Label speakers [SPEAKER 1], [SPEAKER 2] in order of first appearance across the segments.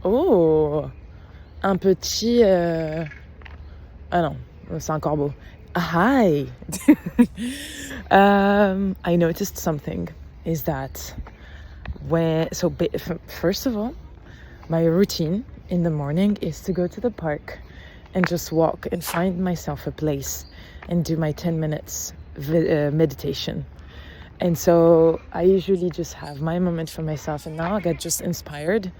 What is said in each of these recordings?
[SPEAKER 1] Oh, un petit... Ah non, c'est un corbeau. Hi. I noticed something is that first of all, my routine in the morning is to go to the park and just walk and find myself a place and do my 10 minutes meditation. And so I usually just have my moment for myself, and now I get just inspired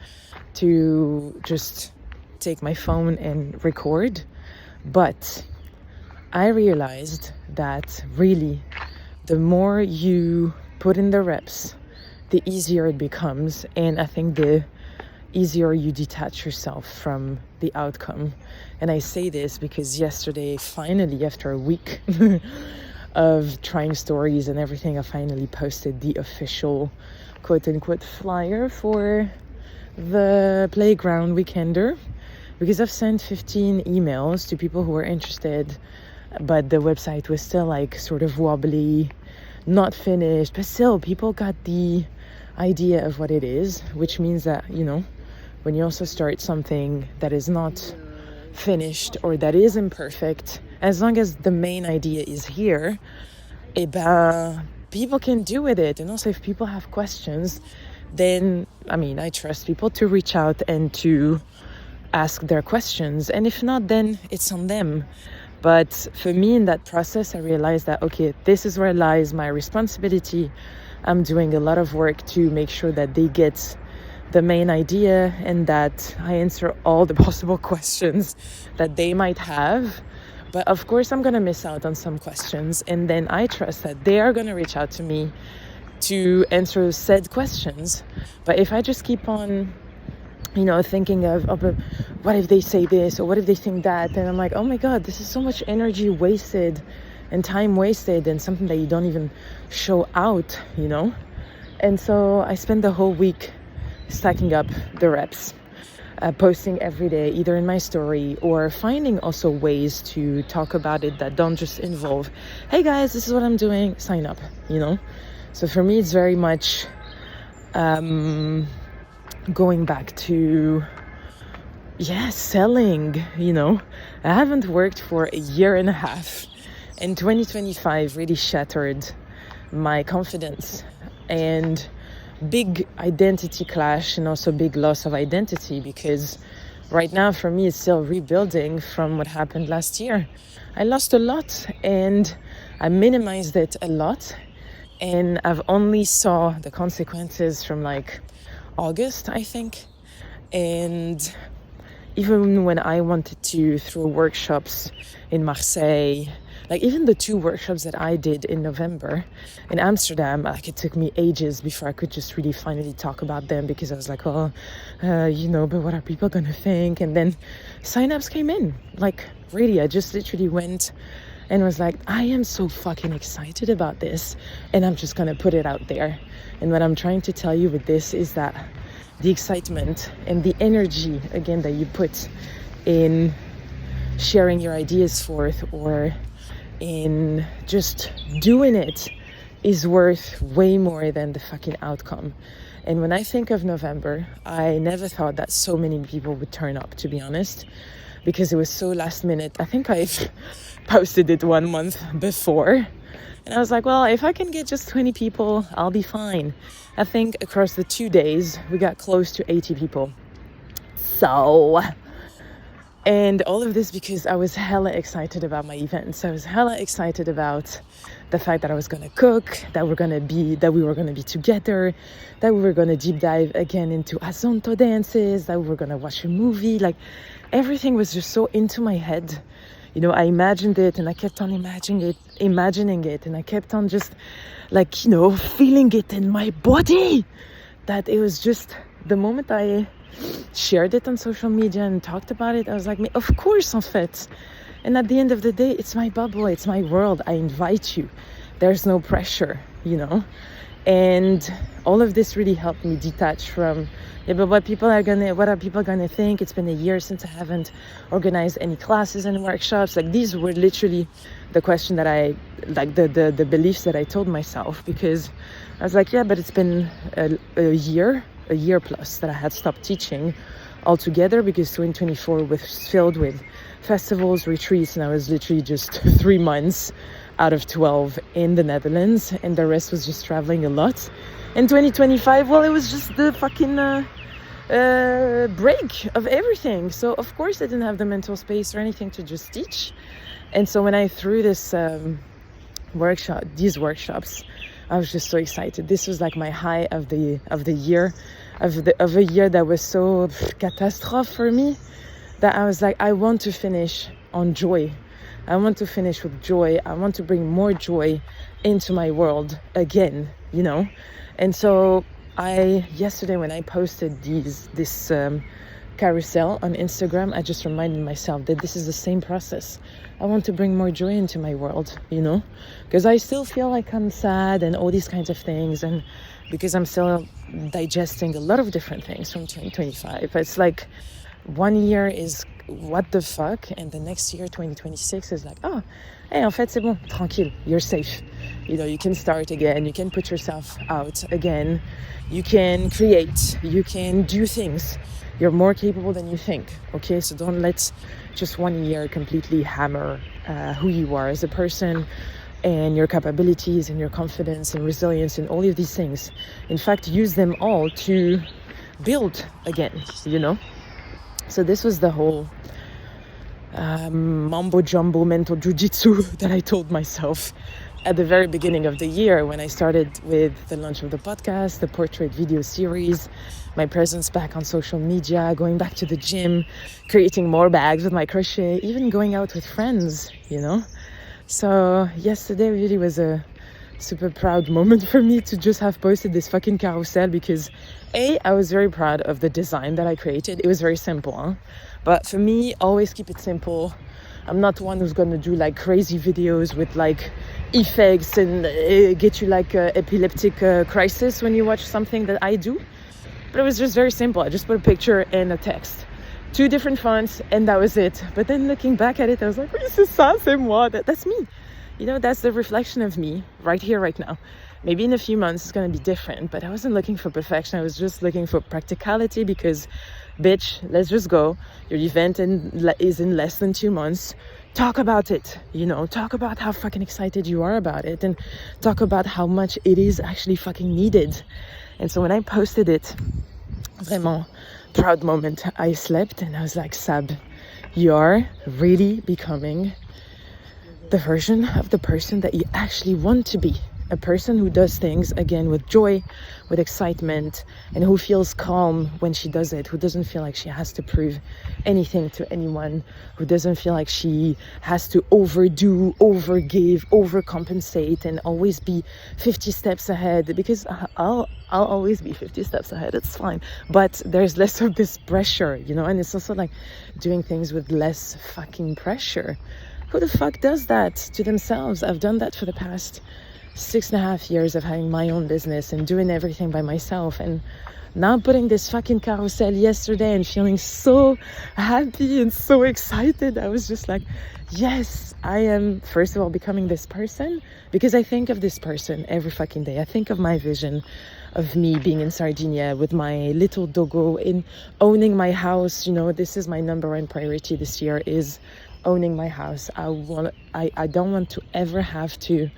[SPEAKER 1] to just take my phone and record. But I realized that really the more you put in the reps, the easier it becomes. And I think the easier you detach yourself from the outcome. And I say this because yesterday, finally, after a week of trying stories and everything, I finally posted the official quote-unquote flyer for the playground weekender, because I've sent 15 emails to people who were interested, but the website was still like sort of wobbly, not finished, but still people got the idea of what it is, which means that, you know, when you also start something that is not finished or that is imperfect, as long as the main idea is here, people can do with it. And also if people have questions, then, I trust people to reach out and to ask their questions. And if not, then it's on them. But for me, in that process, I realized that, okay, this is where lies my responsibility. I'm doing a lot of work to make sure that they get the main idea and that I answer all the possible questions that they might have. But of course, I'm going to miss out on some questions. And then I trust that they are going to reach out to me to answer said questions. But if I just keep on, thinking of what if they say this or what if they think that, then I'm like, oh my God, this is so much energy wasted and time wasted and something that you don't even show out, And so I spent the whole week stacking up the reps, posting every day, either in my story or finding also ways to talk about it that don't just involve, hey guys, this is what I'm doing, sign up, So for me, it's very much going back to, selling, I haven't worked for a year and a half, and 2025 really shattered my confidence and big identity clash and also big loss of identity, because right now for me it's still rebuilding from what happened last year. I lost a lot and I minimized it a lot, and I've only saw the consequences from like August, I think. And even when I wanted to throw workshops in Marseille, like even the 2 workshops that I did in November in Amsterdam, like it took me ages before I could just really finally talk about them, because I was like, but what are people gonna think? And then signups came in, like really, I just literally went and was like, I am so fucking excited about this, and I'm just gonna put it out there. And what I'm trying to tell you with this is that the excitement and the energy, again, that you put in sharing your ideas forth or in just doing it is worth way more than the fucking outcome. And when I think of November, I never thought that so many people would turn up, to be honest, because it was so last minute. I think I've posted it 1 month before, and I was like, well, if I can get just 20 people, I'll be fine. I think across the 2 days, we got close to 80 people. So, and all of this because I was hella excited about my events. I was hella excited about the fact that I was going to cook, that we were going to be together, that we were going to deep dive again into Azonto dances, that we were going to watch a movie. Like everything was just so into my head. I imagined it and I kept on imagining it, and I kept on just like, feeling it in my body, that it was just the moment I shared it on social media and talked about it, I was like, of course, en fait. And at the end of the day, it's my bubble, it's my world. I invite you. There's no pressure, And all of this really helped me detach from, but what are people gonna think? It's been a year since I haven't organized any classes and workshops. Like these were literally the question that the beliefs that I told myself, because I was like, but it's been a year a year plus that I had stopped teaching altogether, because 2024 was filled with festivals, retreats, and I was literally just 3 months out of 12 in the Netherlands, and the rest was just traveling a lot. In 2025, well, it was just the fucking break of everything. So of course I didn't have the mental space or anything to just teach. And so when I threw this these workshops, I was just so excited. This was like my high of the year, of a year that was so catastrophe for me, that I was like, I want to finish on joy. I want to finish with joy. I want to bring more joy into my world again, you know. And so yesterday when I posted this carousel on Instagram, I just reminded myself that this is the same process. I want to bring more joy into my world, you know, because I still feel like I'm sad and all these kinds of things, and because I'm still digesting a lot of different things from 2025. It's like 1 year is what the fuck, and the next year, 2026, is like, oh, hey, en fait, c'est bon, tranquille, you're safe. You know, you can start again, you can put yourself out again, you can create, you can do things. You're more capable than you think, okay? So don't let just 1 year completely hammer who you are as a person, and your capabilities and your confidence and resilience and all of these things. In fact, use them all to build again, you know? So this was the whole mambo jumbo mental jujitsu that I told myself at the very beginning of the year, when I started with the launch of the podcast, the portrait video series, my presence back on social media, going back to the gym, creating more bags with my crochet, even going out with friends, you know. So yesterday really was a super proud moment for me to just have posted this fucking carousel, because I was very proud of the design that I created. It was very simple, huh? But for me, always keep it simple. I'm not one who's gonna do like crazy videos with like effects and get you like a epileptic crisis when you watch something that I do. But it was just very simple. I just put a picture and a text, 2 different fonts, and that was it. But then looking back at it, I was like, oui, c'est ça, c'est moi. That's me. You know, that's the reflection of me right here, right now. Maybe in a few months it's going to be different, but I wasn't looking for perfection. I was just looking for practicality, because, bitch, let's just go. Your event is in less than 2 months. Talk about it, you know, talk about how fucking excited you are about it, and talk about how much it is actually fucking needed. And so when I posted it, vraiment proud moment, I slept and I was like, Sab, you are really becoming the version of the person that you actually want to be. A person who does things, again, with joy, with excitement, and who feels calm when she does it, who doesn't feel like she has to prove anything to anyone, who doesn't feel like she has to overdo, overgive, overcompensate, and always be 50 steps ahead, because I'll always be 50 steps ahead, it's fine. But there's less of this pressure, you know, and it's also like doing things with less fucking pressure. Who the fuck does that to themselves? I've done that for the past 6.5 years of having my own business and doing everything by myself, and now putting this fucking carousel yesterday and feeling so happy and so excited. I was just like, yes, I am first of all becoming this person, because I think of this person every fucking day. I think of my vision of me being in Sardinia with my little doggo, in owning my house. You know, this is my number one priority this year, is owning my house. I don't want to ever have to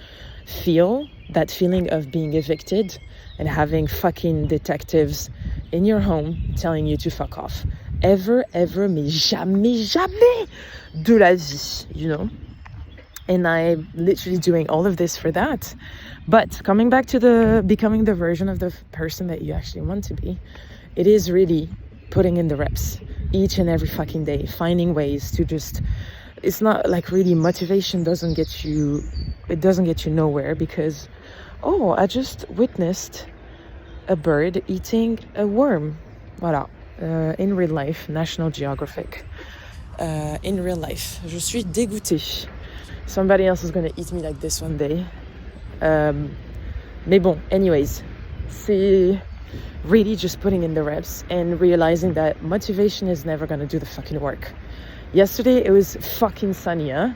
[SPEAKER 1] feel that feeling of being evicted and having fucking detectives in your home telling you to fuck off. Ever, mais jamais de la vie, you know? And I'm literally doing all of this for that. But coming back to becoming the version of the person that you actually want to be, it is really putting in the reps each and every fucking day, finding ways to just, it's not like really motivation doesn't get you nowhere, because, oh, I just witnessed a bird eating a worm. Voilà. In real life, National Geographic. In real life. Je suis dégoûtée. Somebody else is going to eat me like this one day. Mais bon, anyways, c'est really just putting in the reps and realizing that motivation is never going to do the fucking work. Yesterday, it was fucking sunny, huh?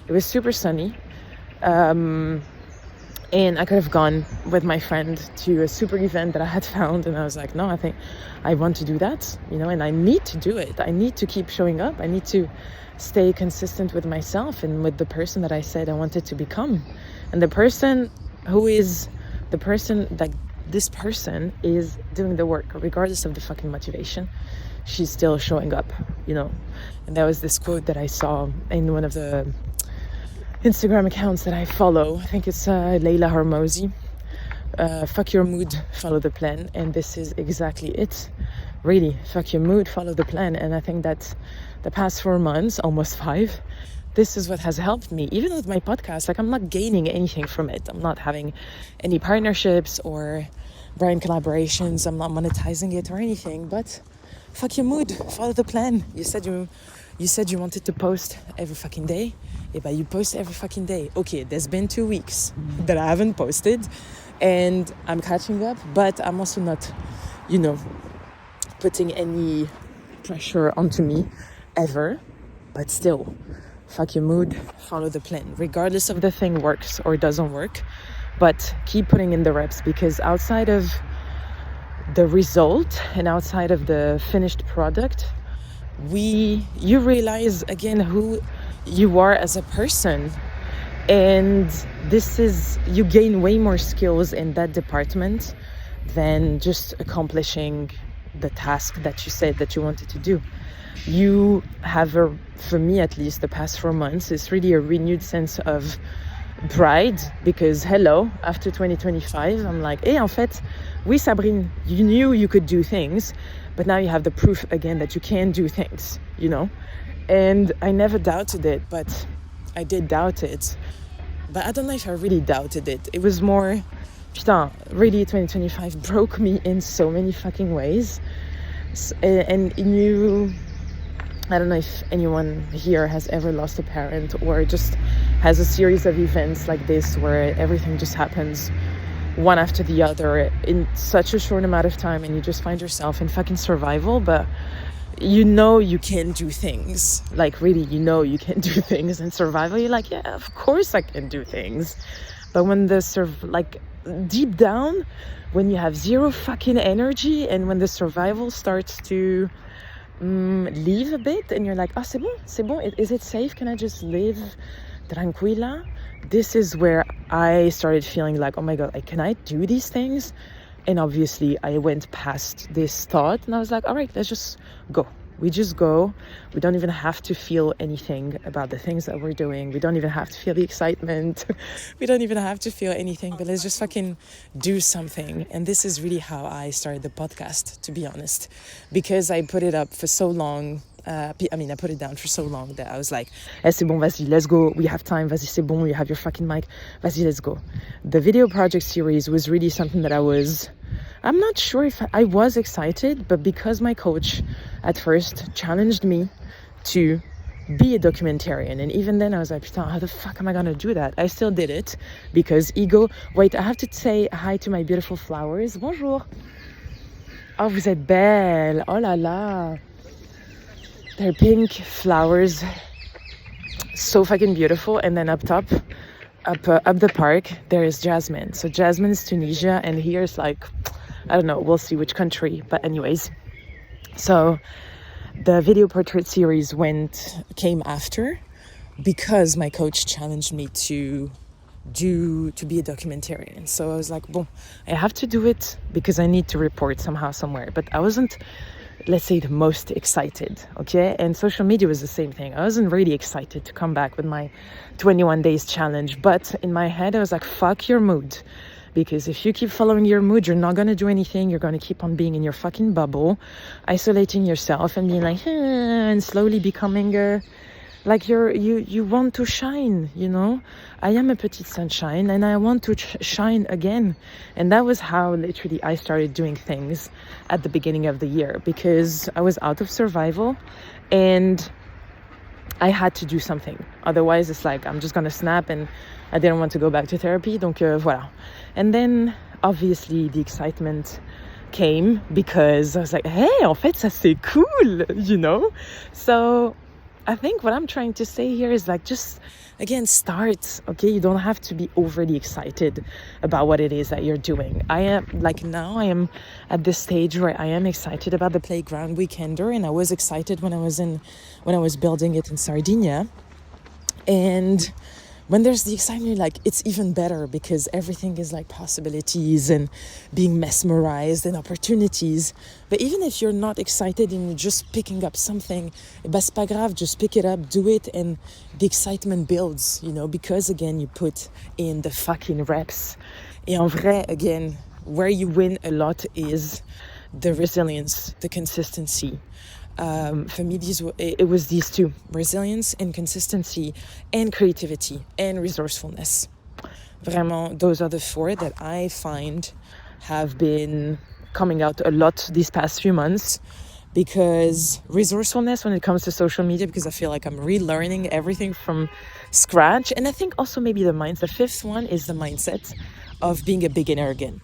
[SPEAKER 1] It was super sunny. And I could have gone with my friend to a super event that I had found. And I was like, no, I think I want to do that, and I need to do it. I need to keep showing up. I need to stay consistent with myself and with the person that I said I wanted to become. And the person this person is doing the work, regardless of the fucking motivation. She's still showing up, And there was this quote that I saw in one of the Instagram accounts that I follow. I think it's Leila Hormozi. Fuck your mood, follow the plan. And this is exactly it. Really, fuck your mood, follow the plan. And I think that the past 4 months, almost 5, this is what has helped me. Even with my podcast, I'm not gaining anything from it. I'm not having any partnerships or brand collaborations. I'm not monetizing it or anything. But fuck your mood, follow the plan. You said you wanted to post every fucking day. But you post every fucking day. Okay, there's been 2 weeks that I haven't posted and I'm catching up, but I'm also not, putting any pressure onto me ever. But still, fuck your mood, follow the plan, regardless of the thing works or doesn't work. But keep putting in the reps, because outside of the result and outside of the finished product, you realize again who you are as a person, and you gain way more skills in that department than just accomplishing the task that you said that you wanted to do. You have for me at least, the past 4 months, it's really a renewed sense of pride, because after 2025, I'm like, hey, en fait, oui, Sabrine, you knew you could do things, but now you have the proof again that you can do things, And I never doubted it, but I did doubt it. But I don't know if I really doubted it. It was more, really 2025 broke me in so many fucking ways. And I don't know if anyone here has ever lost a parent or just has a series of events like this where everything just happens one after the other in such a short amount of time, and you just find yourself in fucking survival. But you can do things. Really, you can do things. In survival, you're like, yeah, of course I can do things. But when deep down, when you have zero fucking energy, and when the survival starts to leave a bit, and you're like, c'est bon, is it safe? Can I just live tranquila? This is where I started feeling like, oh my God, can I do these things? And obviously I went past this thought, and I was like, all right, let's just go. We just go. We don't even have to feel anything about the things that we're doing. We don't even have to feel the excitement. We don't even have to feel anything, but let's just fucking do something. And this is really how I started the podcast, to be honest, because I put it up for so long. I put it down for so long that I was like, c'est bon, vas-y, let's go. We have time, vas-y, c'est bon. You have your fucking mic. Vas-y, let's go. The video project series was really something that I'm not sure if I was excited, but because my coach at first challenged me to be a documentarian, and even then I was like, putain, how the fuck am I gonna do that? I still did it because ego. Wait, I have to say hi to my beautiful flowers. Bonjour. Oh, vous êtes belles. Oh là là. They're pink flowers, so fucking beautiful. And then up top, up the park, there is Jasmine. So Jasmine is Tunisia, and here's I don't know, we'll see which country. But anyways, so the video portrait series came after, because my coach challenged me to be a documentarian. So I was like, bon, I have to do it because I need to report somehow, somewhere. But I wasn't, let's say, the most excited, okay? And social media was the same thing. I wasn't really excited to come back with my 21 days challenge, but in my head I was like, fuck your mood, because if you keep following your mood, you're not going to do anything. You're going to keep on being in your fucking bubble, isolating yourself and being like, and slowly becoming you want to shine, I am a petite sunshine, and I want to shine again. And that was how literally I started doing things at the beginning of the year, because I was out of survival and I had to do something. Otherwise, it's like I'm just gonna snap, and I didn't want to go back to therapy. Donc voilà. And then obviously the excitement came, because I was like, hey, en fait, ça c'est cool, So I think what I'm trying to say here is like, just again, start. Okay, you don't have to be overly excited about what it is that you're doing. I am at this stage where I am excited about the Playground Weekender, and I was excited when I was building it in Sardinia. And when there's the excitement, like, it's even better because everything is like possibilities and being mesmerized and opportunities. But even if you're not excited and you're just picking up something, c'est pas grave, just pick it up, do it, and the excitement builds, because again, you put in the fucking reps. Et en vrai, again, where you win a lot is the resilience, the consistency. For me, it was these two: resilience and consistency, and creativity and resourcefulness. Vraiment, those are the four that I find have been coming out a lot these past few months. Because resourcefulness when it comes to social media, because I feel like I'm relearning everything from scratch. And I think also maybe the fifth one is the mindset of being a beginner again.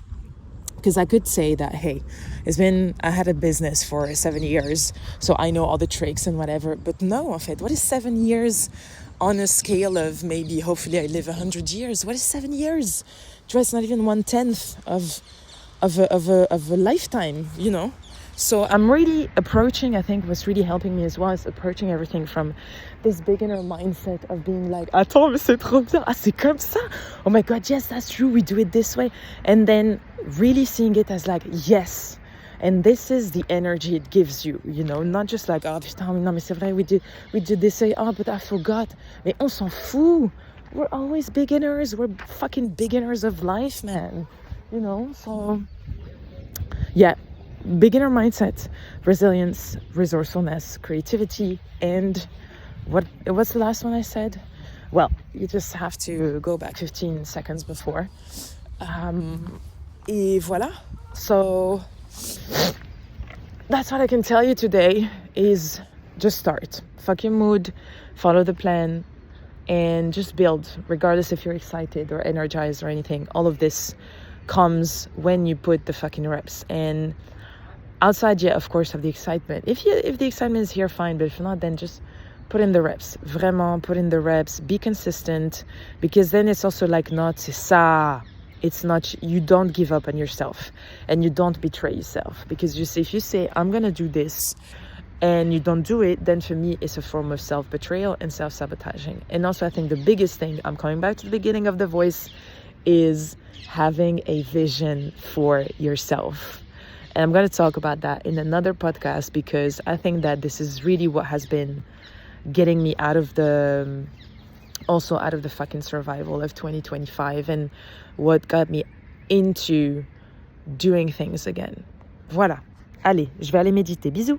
[SPEAKER 1] Because I could say that, hey, I had a business for 7 years, so I know all the tricks and whatever. But no, en fait, what is 7 years on a scale of maybe, hopefully I live 100 years? What is 7 years? It's not even 1/10 of a lifetime, So I'm really approaching, I think what's really helping me as well is approaching everything from this beginner mindset of being like, attends, mais c'est trop bien, c'est comme ça, oh my god, yes, that's true, we do it this way, and then really seeing it as like, yes, and this is the energy it gives you, not just like, oh putain, non mais c'est vrai, we did this way, oh but I forgot, mais on s'en fout, we're always beginners, we're fucking beginners of life, man, so yeah. Beginner mindset, resilience, resourcefulness, creativity, and what's the last one I said? Well, you just have to go back 15 seconds before. Et voilà. So that's what I can tell you today is just start. Fuck your mood, follow the plan, and just build, regardless if you're excited or energized or anything. All of this comes when you put the fucking reps. And outside, of course, of the excitement. If the excitement is here, fine. But if not, then just put in the reps. Vraiment, put in the reps. Be consistent. Because then it's also like not, c'est ça. It's not, you don't give up on yourself. And you don't betray yourself. Because if you say, I'm going to do this, and you don't do it, then for me, it's a form of self-betrayal and self-sabotaging. And also, I think the biggest thing, I'm coming back to the beginning of the voice, is having a vision for yourself. And I'm going to talk about that in another podcast, because I think that this is really what has been getting me out of the fucking survival of 2025 and what got me into doing things again. Voilà. Allez, je vais aller méditer. Bisous.